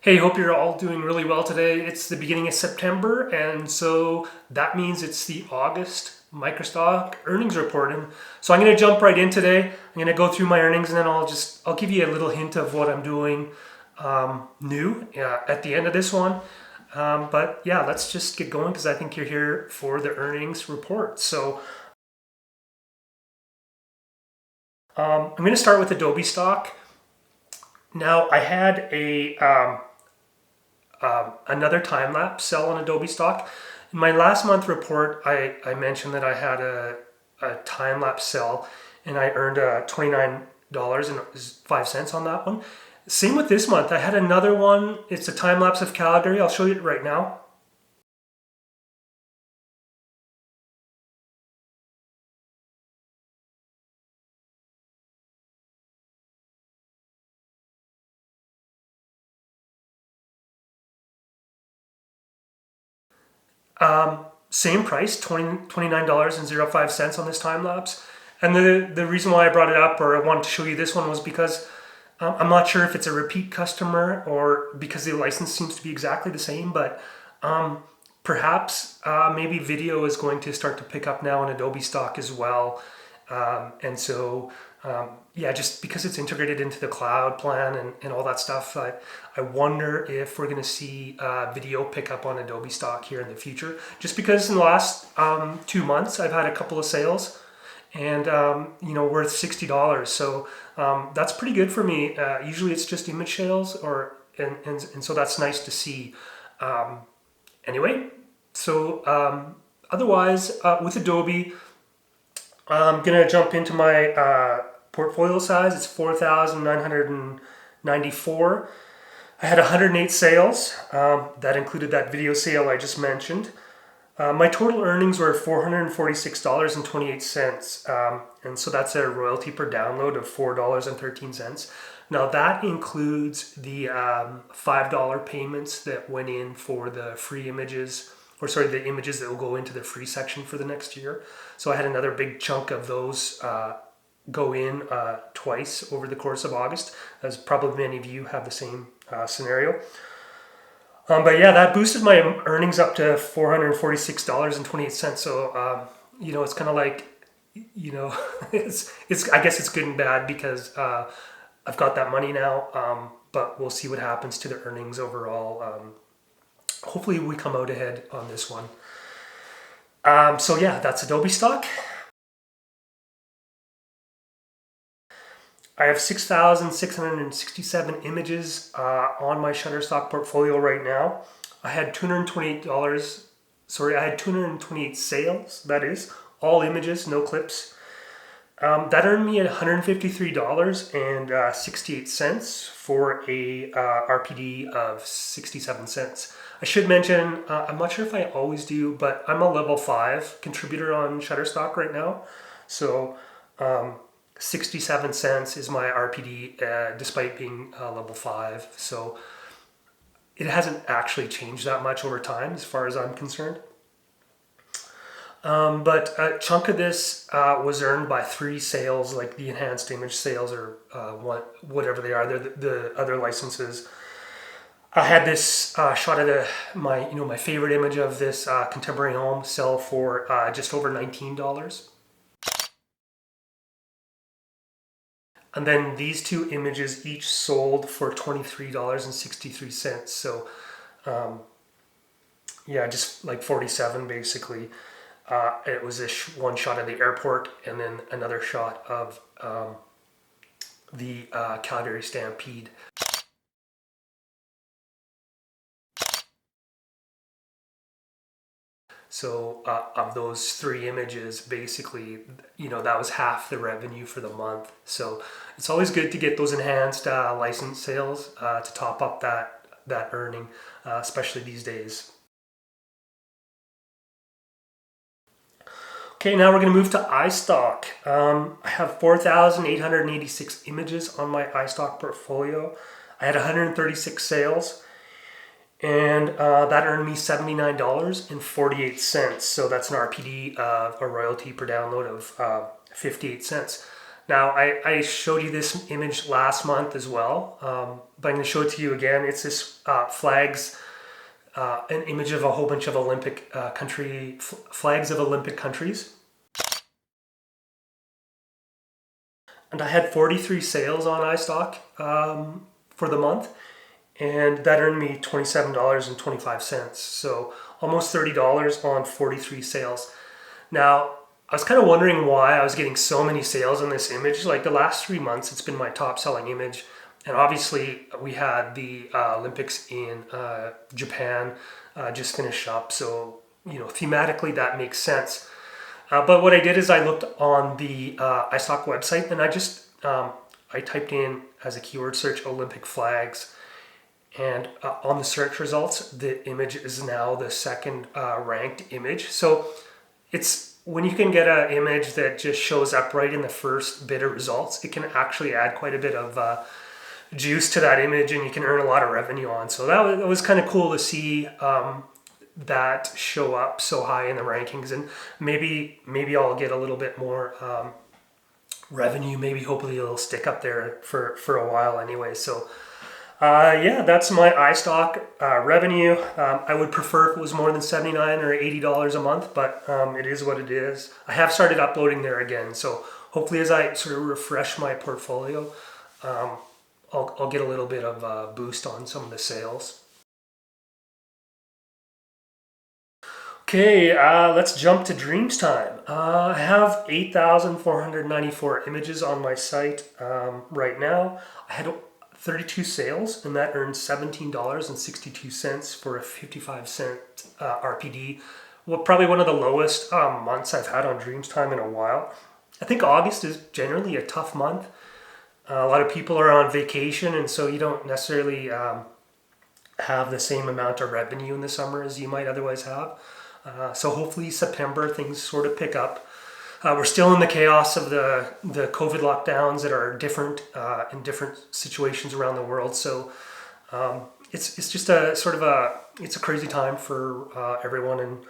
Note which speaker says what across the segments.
Speaker 1: Hey, hope you're all doing really well today. It's the beginning of September, and so that means it's the August Microstock earnings report. And so I'm going to jump right in today. I'm going to go through my earnings, and then I'll give you a little hint of what I'm doing new at the end of this one. But yeah, let's just get going because I think you're here for the earnings report. So I'm going to start with Adobe stock. Now I had another time lapse sell on Adobe stock. In my last month report, I mentioned that I had a time lapse sell and I earned $29.05 on that one. Same with this month. I had another one. It's a time lapse of Calgary. I'll show you it right now. Same price, $29.05 on this time lapse. And the reason why I brought it up or I wanted to show you this one was because I'm not sure if it's a repeat customer or because the license seems to be exactly the same, but perhaps maybe video is going to start to pick up now in Adobe stock as well. And so, yeah, just because it's integrated into the cloud plan and all that stuff, I wonder if we're going to see video pick up on Adobe stock here in the future. Just because in the last 2 months, I've had a couple of sales and, worth $60. So that's pretty good for me. Usually it's just image sales and so that's nice to see. Anyway, so otherwise with Adobe, I'm gonna jump into my portfolio size. It's 4,994. I had 108 sales. That included that video sale I just mentioned. My total earnings were $446.28, and so that's a royalty per download of $4.13. Now that includes the $5 payments that went in for the free images, the images that will go into the free section for the next year. So I had another big chunk of those go in twice over the course of August, as probably many of you have the same scenario. But yeah, that boosted my earnings up to $446.28. So it's kind of like, it's I guess it's good and bad because I've got that money now. But we'll see what happens to the earnings overall. Hopefully we come out ahead on this one. So yeah, that's Adobe stock. I have 6,667 images on my Shutterstock portfolio right now. I had $228 sales, that is, all images, no clips. That earned me $153.68 for a RPD of 67 cents. I should mention, I'm not sure if I always do, but I'm a level 5 contributor on Shutterstock right now. So 67 cents is my RPD despite being level 5. So it hasn't actually changed that much over time as far as I'm concerned. But a chunk of this was earned by 3 sales, like the enhanced image sales or whatever they are, the other licenses. I had this shot of my favorite image of this contemporary home sell for just over $19. And then these 2 images each sold for $23.63. So yeah, just like 47 basically. It was one shot of the airport and then another shot of the Calgary Stampede. So of those 3 images, basically, that was half the revenue for the month. So it's always good to get those enhanced license sales to top up that earning, especially these days. Okay, now we're going to move to iStock. I have 4,886 images on my iStock portfolio. I had 136 sales. And that earned me $79.48. So that's an RPD of a royalty per download of 58 cents. Now, I showed you this image last month as well, but I'm going to show it to you again. It's this flags, an image of a whole bunch of Olympic flags of Olympic countries. And I had 43 sales on iStock for the month, and that earned me $27.25. So almost $30 on 43 sales. Now, I was kind of wondering why I was getting so many sales on this image. Like the last 3 months, it's been my top selling image. And obviously we had the Olympics in Japan just finished up. So, you know, thematically that makes sense. But what I did is I looked on the iStock website, and I typed in as a keyword search Olympic flags. And on the search results, the image is now the second ranked image. So it's when you can get an image that just shows up right in the first bit of results, it can actually add quite a bit of juice to that image, and you can earn a lot of revenue on. So that was kind of cool to see that show up so high in the rankings, and maybe I'll get a little bit more revenue. Maybe hopefully it'll stick up there for a while anyway. So yeah, that's my iStock revenue. I would prefer if it was more than $79 or $80 a month, but it is what it is. I have started uploading there again, so hopefully as I sort of refresh my portfolio, I'll get a little bit of a boost on some of the sales. Okay, let's jump to DREAMSTIME. I have 8,494 images on my site right now. I had 32 sales, and that earned $17.62 for a 55-cent RPD. Well, probably one of the lowest months I've had on DREAMSTIME in a while. I think August is generally a tough month. A lot of people are on vacation, and so you don't necessarily have the same amount of revenue in the summer as you might otherwise have. So hopefully September things sort of pick up. We're still in the chaos of the COVID lockdowns that are different in different situations around the world. So it's just a sort of it's a crazy time for everyone, and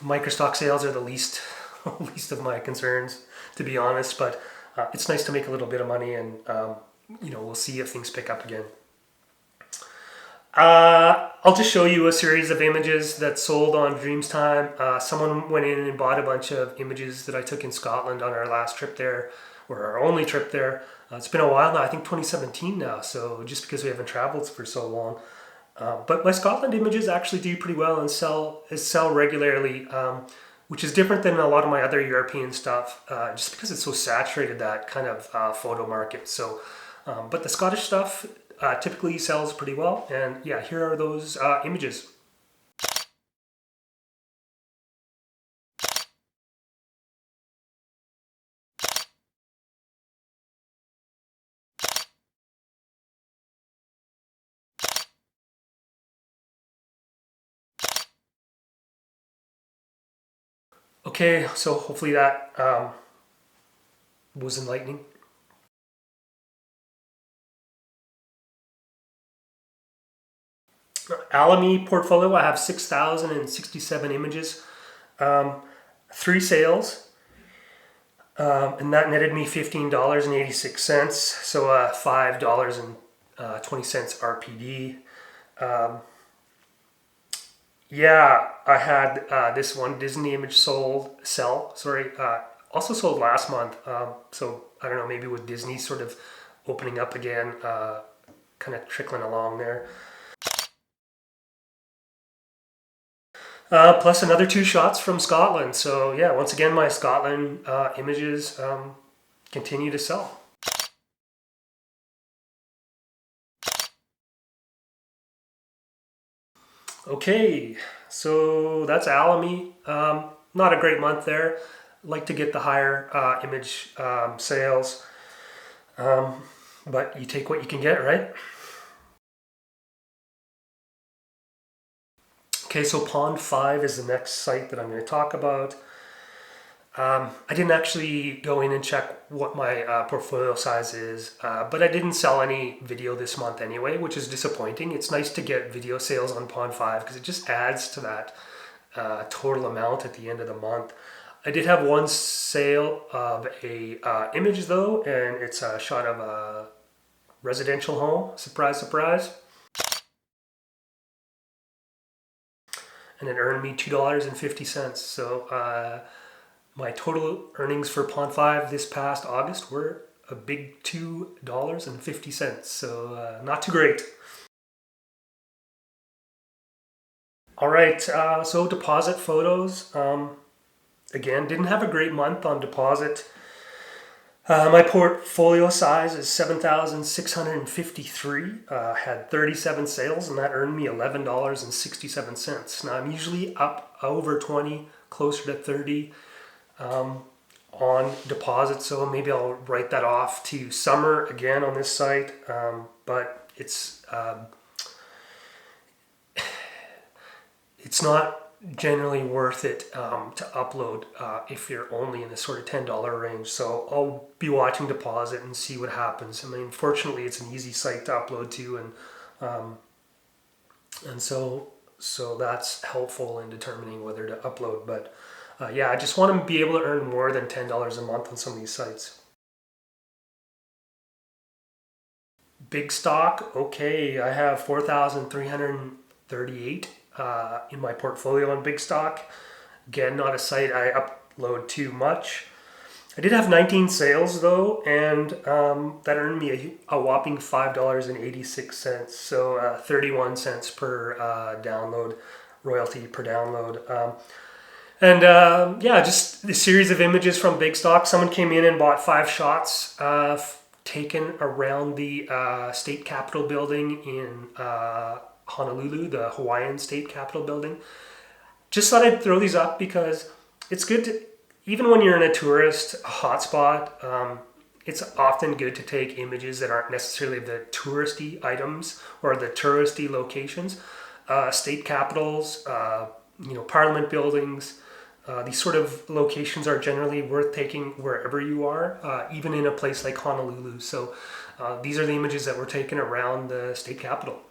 Speaker 1: Microstock sales are the least of my concerns, to be honest. But it's nice to make a little bit of money, and you know, we'll see if things pick up again. I'll just show you a series of images that sold on DREAMSTIME. Someone went in and bought a bunch of images that I took in Scotland on our last trip there, or our only trip there. It's been a while now, I think 2017 now, so just because we haven't traveled for so long. But my Scotland images actually do pretty well and sell regularly, which is different than a lot of my other European stuff, just because it's so saturated, that kind of photo market. So, but the Scottish stuff typically sells pretty well, and yeah, here are those images. Okay, so hopefully that was enlightening. ALAMY portfolio, I have 6,067 images, 3 sales, and that netted me $15.86, so $5.20 RPD. Yeah, I had this one Disney image also sold last month. So I don't know, maybe with Disney sort of opening up again, kind of trickling along there. Plus another 2 shots from Scotland. So yeah, once again, my Scotland images continue to sell. Okay, so that's ALAMY. Not a great month there. Like to get the higher image sales, but you take what you can get, right? Okay, so Pond 5 is the next site that I'm going to talk about. I didn't actually go in and check what my portfolio size is, but I didn't sell any video this month anyway, which is disappointing. It's nice to get video sales on Pond 5 because it just adds to that total amount at the end of the month. I did have one sale of a image though, and it's a shot of a residential home. Surprise, surprise. And it earned me $2.50. So my total earnings for Pond 5 this past August were a big $2.50. So not too great. All right, so deposit photos. Again, didn't have a great month on deposit. My portfolio size is 7,653. Had 37 sales, and that earned me $11.67. Now I'm usually up over 20, closer to 30 on deposit, so maybe I'll write that off to summer again on this site. But it's not generally worth it to upload if you're only in the sort of $10 range. So I'll be watching deposit and see what happens. I mean, fortunately, it's an easy site to upload to, and so that's helpful in determining whether to upload. But yeah, I just want to be able to earn more than $10 a month on some of these sites. BIGSTOCK, okay, I have 4,338 in my portfolio on BIGSTOCK. Again, not a site I upload too much. I did have 19 sales though, and that earned me a whopping $5.86. So 31 cents per download, royalty per download. Yeah, just the series of images from BIGSTOCK. Someone came in and bought 5 shots taken around the state capitol building in Honolulu, the Hawaiian state capitol building. Just thought I'd throw these up because it's good to, even when you're in a tourist hotspot, it's often good to take images that aren't necessarily the touristy items or the touristy locations. State capitals, parliament buildings, these sort of locations are generally worth taking wherever you are, even in a place like Honolulu. So these are the images that were taken around the state capitol.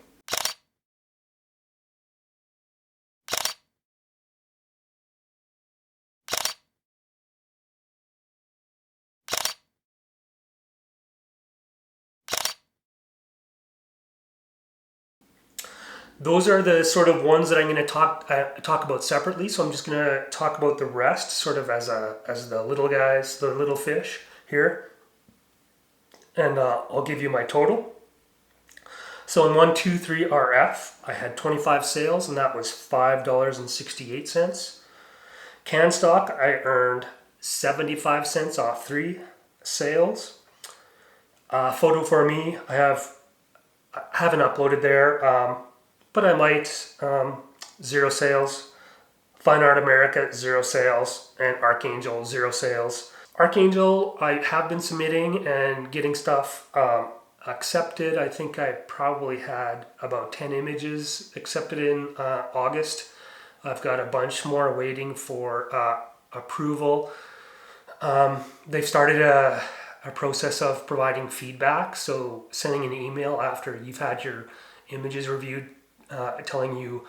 Speaker 1: Those are the sort of ones that I'm going to talk about separately. So I'm just going to talk about the rest, sort of as the little guys, the little fish here, and I'll give you my total. So in 123 RF, I had 25 sales, and that was $5.68. CanStock, I earned 75 cents off 3 sales. Photo for me, I haven't uploaded there. But I might. 0 sales. Fine Art America, 0 sales. And Archangel, 0 sales. Archangel, I have been submitting and getting stuff accepted. I think I probably had about 10 images accepted in August. I've got a bunch more waiting for approval. They've started a process of providing feedback, so sending an email after you've had your images reviewed, telling you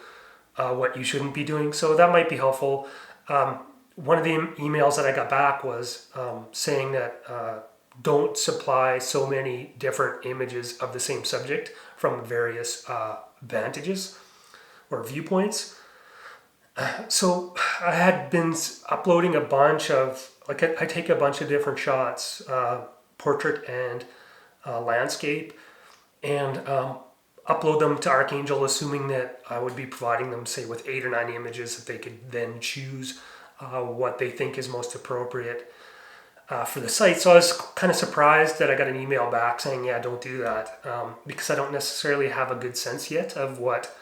Speaker 1: what you shouldn't be doing. So that might be helpful. One of the emails that I got back was saying that don't supply so many different images of the same subject from various vantages or viewpoints. So I had been uploading a bunch of, I take a bunch of different shots, portrait and landscape, and upload them to Archangel, assuming that I would be providing them, say, with 8 or 9 images that they could then choose what they think is most appropriate for the site. So I was kind of surprised that I got an email back saying, yeah, don't do that, because I don't necessarily have a good sense yet of what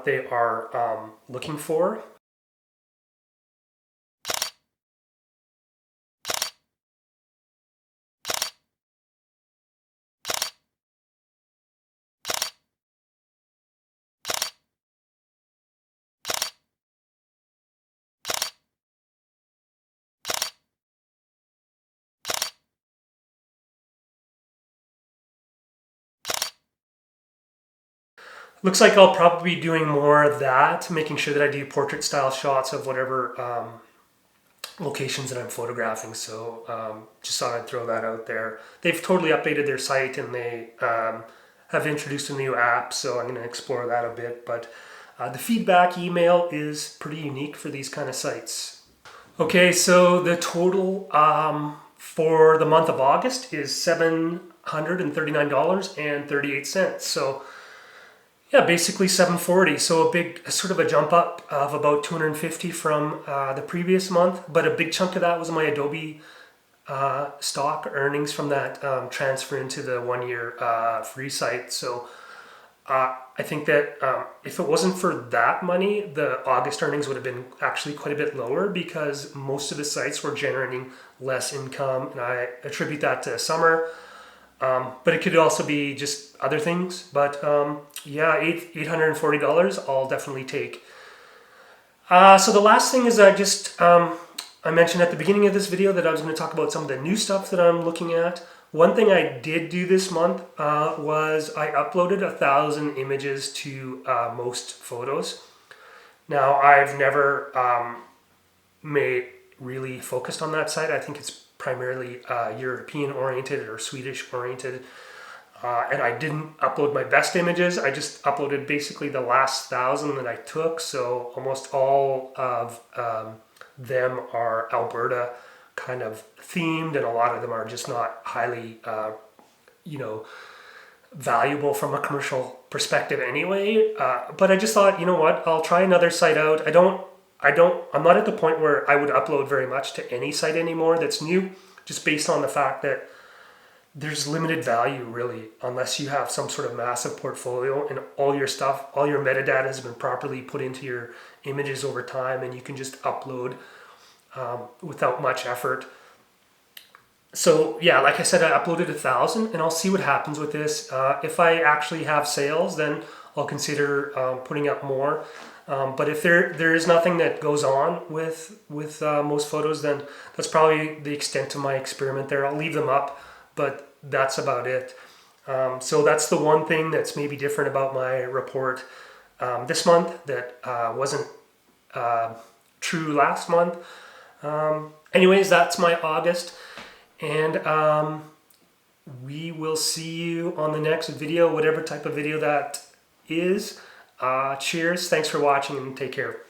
Speaker 1: they are looking for. Looks like I'll probably be doing more of that, making sure that I do portrait style shots of whatever locations that I'm photographing. So just thought I'd throw that out there. They've totally updated their site, and they have introduced a new app, so I'm going to explore that a bit. But the feedback email is pretty unique for these kind of sites. Okay, so the total for the month of August is $739.38. So yeah, basically 740. So a sort of a jump up of about 250 from the previous month, but a big chunk of that was my Adobe stock earnings from that transfer into the 1 year free site. So I think that if it wasn't for that money, the August earnings would have been actually quite a bit lower, because most of the sites were generating less income, and I attribute that to summer. But it could also be just other things. But yeah, $840 I'll definitely take. So the last thing is I mentioned at the beginning of this video that I was going to talk about some of the new stuff that I'm looking at. One thing I did do this month was I uploaded 1,000 images to most photos. Now, I've never really focused on that site. I think it's primarily European oriented or Swedish oriented. And I didn't upload my best images. I just uploaded basically the last 1,000 that I took. So almost all of them are Alberta kind of themed, and a lot of them are just not highly, valuable from a commercial perspective anyway. But I just thought, you know what, I'll try another site out. I'm not at the point where I would upload very much to any site anymore that's new, just based on the fact that there's limited value really, unless you have some sort of massive portfolio and all your stuff, all your metadata has been properly put into your images over time, and you can just upload without much effort. So yeah, like I said, I uploaded 1,000, and I'll see what happens with this. If I actually have sales, then I'll consider putting up more. But if there is nothing that goes on with most photos, then that's probably the extent of my experiment there. I'll leave them up, but that's about it. So that's the one thing that's maybe different about my report this month that wasn't true last month. Anyways, that's my August, and we will see you on the next video, whatever type of video that is. Cheers, thanks for watching, and take care.